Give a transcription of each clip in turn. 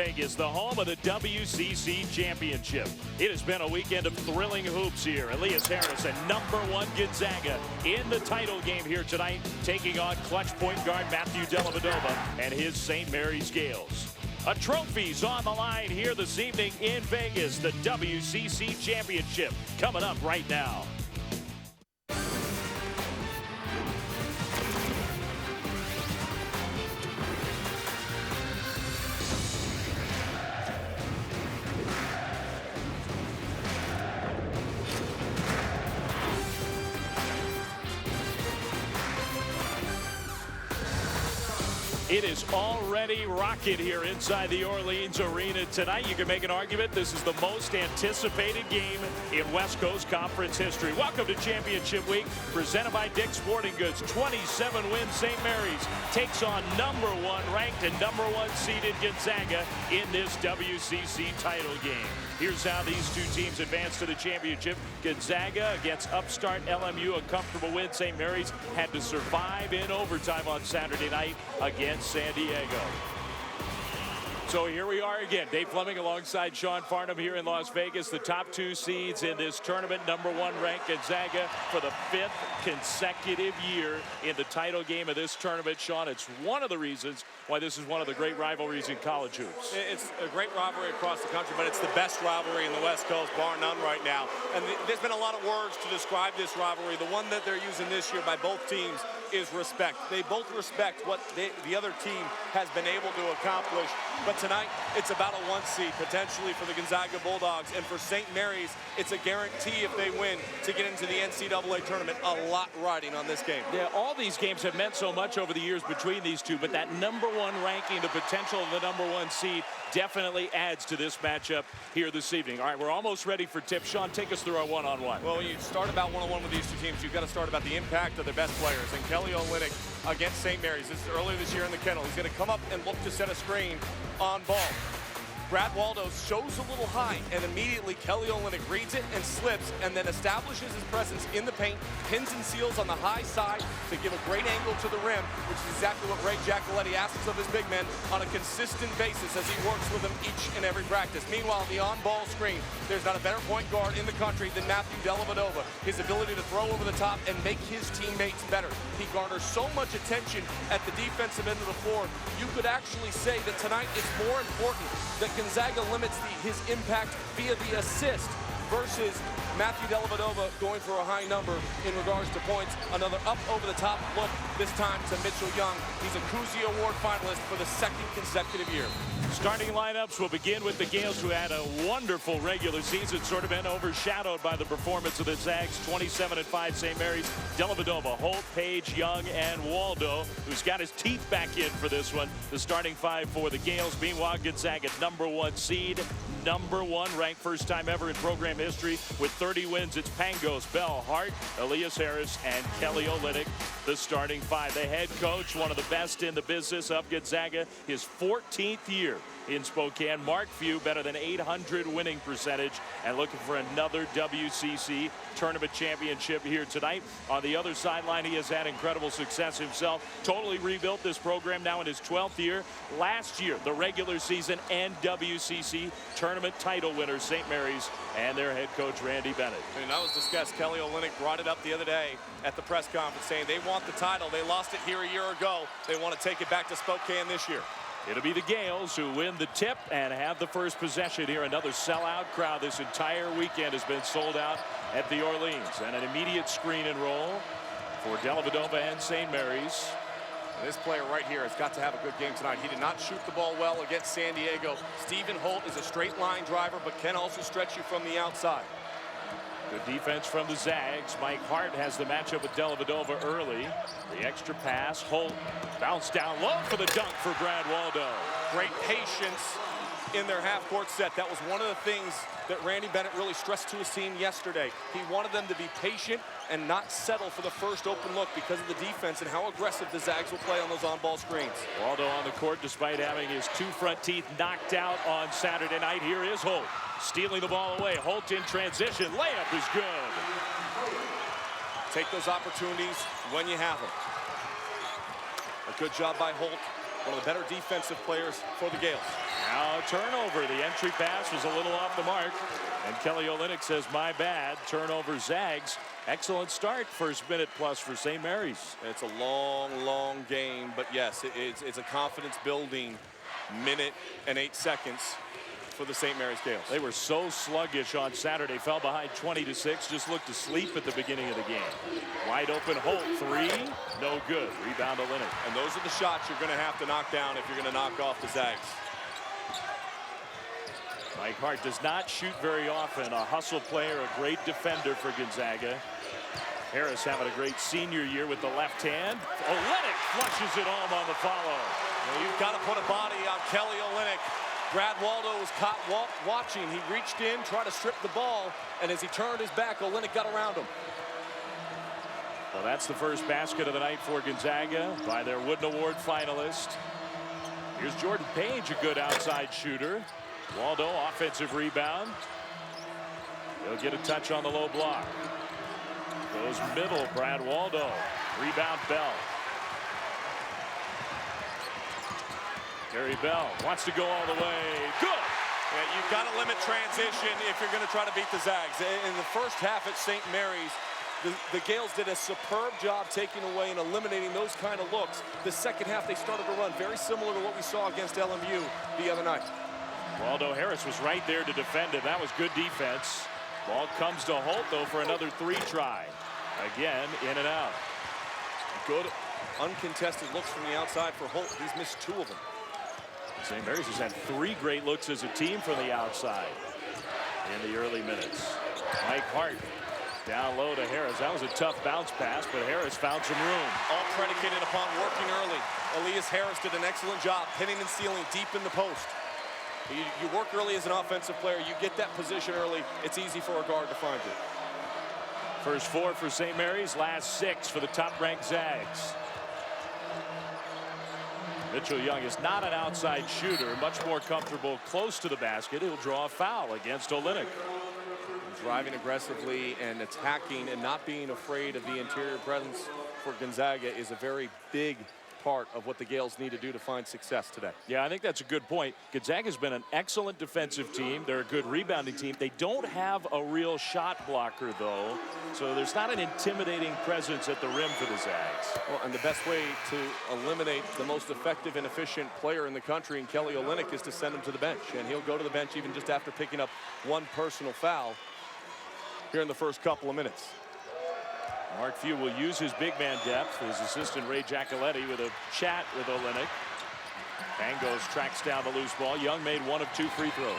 Vegas, the home of the WCC Championship. It has been a weekend of thrilling hoops here. Elias Harris and #1 Gonzaga in the title game here tonight, taking on clutch point guard Matthew Dellavedova and his St. Mary's Gales. A trophy's on the line here this evening in Vegas. The WCC Championship coming up right now. It is already rocking here inside the Orleans Arena tonight. You can make an argument this is the most anticipated game in West Coast Conference history. Welcome to Championship Week, presented by Dick's Sporting Goods. 27-win St. Mary's takes on #1 ranked and #1 seeded Gonzaga in this WCC title game. Here's how these two teams advance to the championship. Gonzaga against upstart LMU, a comfortable win. St. Mary's had to survive in overtime on Saturday night against San Diego. So here we are again. Dave Fleming alongside Sean Farnham here in Las Vegas. The top two seeds in this tournament. #1 ranked Gonzaga for the 5th consecutive year in the title game of this tournament. Sean, it's one of the reasons why this is one of the great rivalries in college hoops. It's a great rivalry across the country, but it's the best rivalry in the West Coast, bar none right now. And there's been a lot of words to describe this rivalry. The one that they're using this year by both teams is respect. They both respect what the other team has been able to accomplish. But tonight, it's about a 1 seed, potentially for the Gonzaga Bulldogs. And for St. Mary's, it's a guarantee if they win to get into the NCAA tournament. A lot riding on this game. Yeah, all these games have meant so much over the years between these two, but that #1 ranking, the potential of the #1 seed, definitely adds to this matchup here this evening. All right, we're almost ready for tip. Sean, take us through our one-on-one. Well, when you start about one-on-one with these two teams, you've got to start about the impact of their best players. And Kelly Olynyk against St. Mary's. This is earlier this year in the kennel. He's going to come up and look to set a screen on ball. Brad Waldo shows a little high, and immediately Kelly Olynyk reads it and slips, and then establishes his presence in the paint, pins and seals on the high side to give a great angle to the rim, which is exactly what Greg Giacoletti asks of his big men on a consistent basis as he works with them each and every practice. Meanwhile, the on-ball screen, there's not a better point guard in the country than Matthew Dellavedova. His ability to throw over the top and make his teammates better. He garners so much attention at the defensive end of the floor. You could actually say that tonight it's more important that Gonzaga limits his impact via the assist versus Matthew Dellavedova going for a high number in regards to points. Another up over the top look, this time to Mitchell Young. He's a Cousy Award finalist for the 2nd consecutive year. Starting lineups will begin with the Gales, who had a wonderful regular season, sort of been overshadowed by the performance of the Zags. 27-5 St. Mary's. Dellavedova, Holt, Page, Young, and Waldo, who's got his teeth back in for this one. The starting 5 for the Gales. Meanwhile, Gonzaga, #1 seed, #1 ranked, first time ever in program history with 30 wins. It's Pangos, Bell, Hart, Elias Harris, and Kelly Olynyk, the starting 5. The head coach, one of the best in the business of Gonzaga, his 14th year in Spokane. Mark Few, better than 800 winning percentage, and looking for another WCC tournament championship here tonight. On the other sideline, he has had incredible success himself. Totally rebuilt this program now in his 12th year. Last year, the regular season and WCC tournament title winners, St. Mary's, and their head coach, Randy Bennett. And that was discussed. Kelly Olynyk brought it up the other day at the press conference, saying they want the title. They lost it here a year ago. They want to take it back to Spokane this year. It'll be the Gales who win the tip and have the first possession here. Another sellout crowd. This entire weekend has been sold out at the Orleans. And an immediate screen and roll for Dellavedova and St. Mary's. And this player right here has got to have a good game tonight. He did not shoot the ball well against San Diego. Stephen Holt is a straight line driver, but can also stretch you from the outside. Good defense from the Zags. Mike Hart has the matchup with Dellavedova early. The extra pass. Holt bounced down low for the dunk for Brad Waldo. Great patience in their half-court set. That was one of the things that Randy Bennett really stressed to his team yesterday. He wanted them to be patient and not settle for the first open look because of the defense and how aggressive the Zags will play on those on-ball screens. Waldo on the court despite having his 2 front teeth knocked out on Saturday night. Here is Holt stealing the ball away. Holt in transition. Layup is good. Take those opportunities when you have them. A good job by Holt one of the better defensive players for the Gales. Now a turnover. The entry pass was a little off the mark. And Kelly Olynyk says, my bad. Turnover Zags. Excellent start. First minute plus for St. Mary's. It's a long game, but yes, it's a confidence building minute and 8 seconds for the St. Mary's Gales. They were so sluggish on Saturday. Fell behind 20-6. Just looked asleep at the beginning of the game. Wide open Holt. Three. No good. Rebound Olynyk. And those are the shots you're going to have to knock down if you're going to knock off the Zags. Mike Hart does not shoot very often. A hustle player, a great defender for Gonzaga. Harris having a great senior year with the left hand. Olynyk flushes it home on the follow. Well, you've got to put a body on Kelly Olynyk. Brad Waldo was caught watching. He reached in, tried to strip the ball, and as he turned his back, Olynyk got around him. Well, that's the first basket of the night for Gonzaga by their Wooden Award finalist. Here's Jordan Page, a good outside shooter. Waldo, offensive rebound. He'll get a touch on the low block. Goes middle, Brad Waldo. Rebound Bell. Gary Bell wants to go all the way. Good. Yeah, you've got to limit transition if you're going to try to beat the Zags. In the first half at St. Mary's, the Gales did a superb job taking away and eliminating those kind of looks. The second half, they started to run very similar to what we saw against LMU the other night. Waldo Harris was right there to defend it. That was good defense. Ball comes to Holt, though, for another three try. Again, in and out. Good uncontested looks from the outside for Holt. He's missed 2 of them. St. Mary's has had 3 great looks as a team from the outside in the early minutes. Mike Hart down low to Harris. That was a tough bounce pass, but Harris found some room. All predicated upon working early. Elias Harris did an excellent job pinning and stealing deep in the post. You work early as an offensive player. You get that position early. It's easy for a guard to find you. First 4 for St. Mary's, last 6 for the top-ranked Zags. Mitchell Young is not an outside shooter, much more comfortable close to the basket. He'll draw a foul against Olynyk. Driving aggressively and attacking and not being afraid of the interior presence for Gonzaga is a very big part of what the Gales need to do to find success today. Yeah, I think that's a good point. Gonzaga's been an excellent defensive team. They're a good rebounding team. They don't have a real shot blocker, though, so there's not an intimidating presence at the rim for the Zags. Well, and the best way to eliminate the most effective and efficient player in the country in Kelly Olynyk is to send him to the bench, and he'll go to the bench even just after picking up 1 personal foul here in the first couple of minutes. Mark Few will use his big man depth. His assistant Ray Giacoletti with a chat with Olynyk. Pangos tracks down the loose ball. Young made 1 of 2 free throws.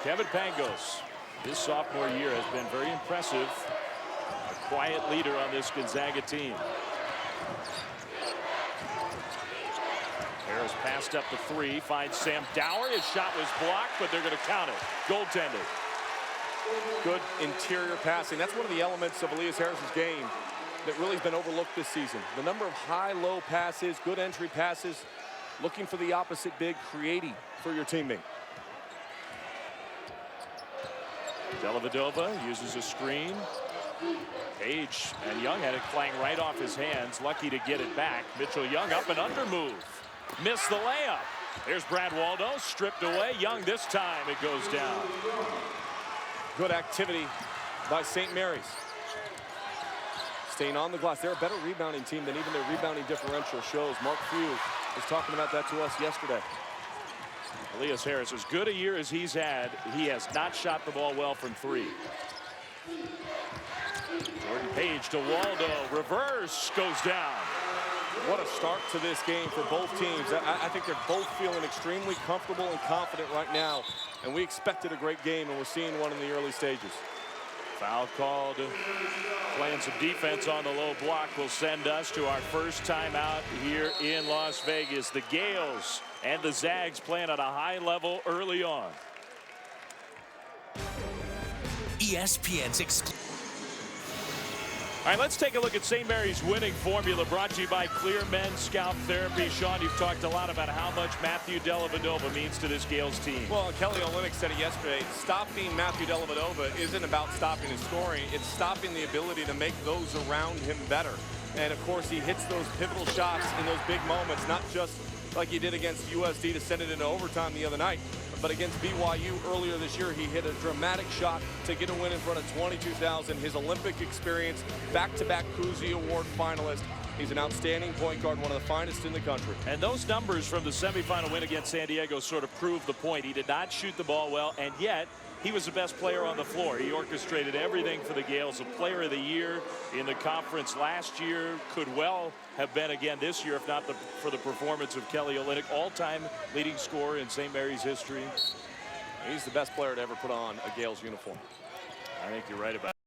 Kevin Pangos, his sophomore year, has been very impressive. A quiet leader on this Gonzaga team. Harris passed up the 3, finds Sam Dower. His shot was blocked, but they're going to count it. Goaltended. Good interior passing. That's one of the elements of Elias Harris's game that really has been overlooked this season. The number of high-low passes, good entry passes, looking for the opposite big, creating for your teammate. Dellavedova uses a screen. Page and Young had it flying right off his hands. Lucky to get it back. Mitchell Young up and under move. Missed the layup. There's Brad Waldo stripped away. Young this time it goes down. Good activity by St. Mary's. Staying on the glass. They're a better rebounding team than even their rebounding differential shows. Mark Few was talking about that to us yesterday. Elias Harris, as good a year as he's had, he has not shot the ball well from 3. Jordan Page to Waldo. Reverse goes down. What a start to this game for both teams. I think they're both feeling extremely comfortable and confident right now. And we expected a great game, and we're seeing one in the early stages. Foul called. Playing some defense on the low block will send us to our first time out here in Las Vegas. The Gales and the Zags playing at a high level early on. ESPN's exclusive. All right, let's take a look at St. Mary's winning formula, brought to you by Clear Men Scalp Therapy. Sean, you've talked a lot about how much Matthew Dellavedova means to this Gales team. Well, Kelly Olynyk said it yesterday. Stopping Matthew Dellavedova isn't about stopping his scoring. It's stopping the ability to make those around him better. And of course, he hits those pivotal shots in those big moments, not just like he did against USD to send it into overtime the other night, but against BYU earlier this year, he hit a dramatic shot to get a win in front of 22,000. His Olympic experience, back-to-back Cousy Award finalist. He's an outstanding point guard, one of the finest in the country. And those numbers from the semifinal win against San Diego sort of prove the point. He did not shoot the ball well, and yet he was the best player on the floor. He orchestrated everything for the Gales. A player of the year in the conference last year, could well have been again this year, if not for the performance of Kelly Olynyk, all-time leading scorer in St. Mary's history. He's the best player to ever put on a Gales uniform. I think you're right about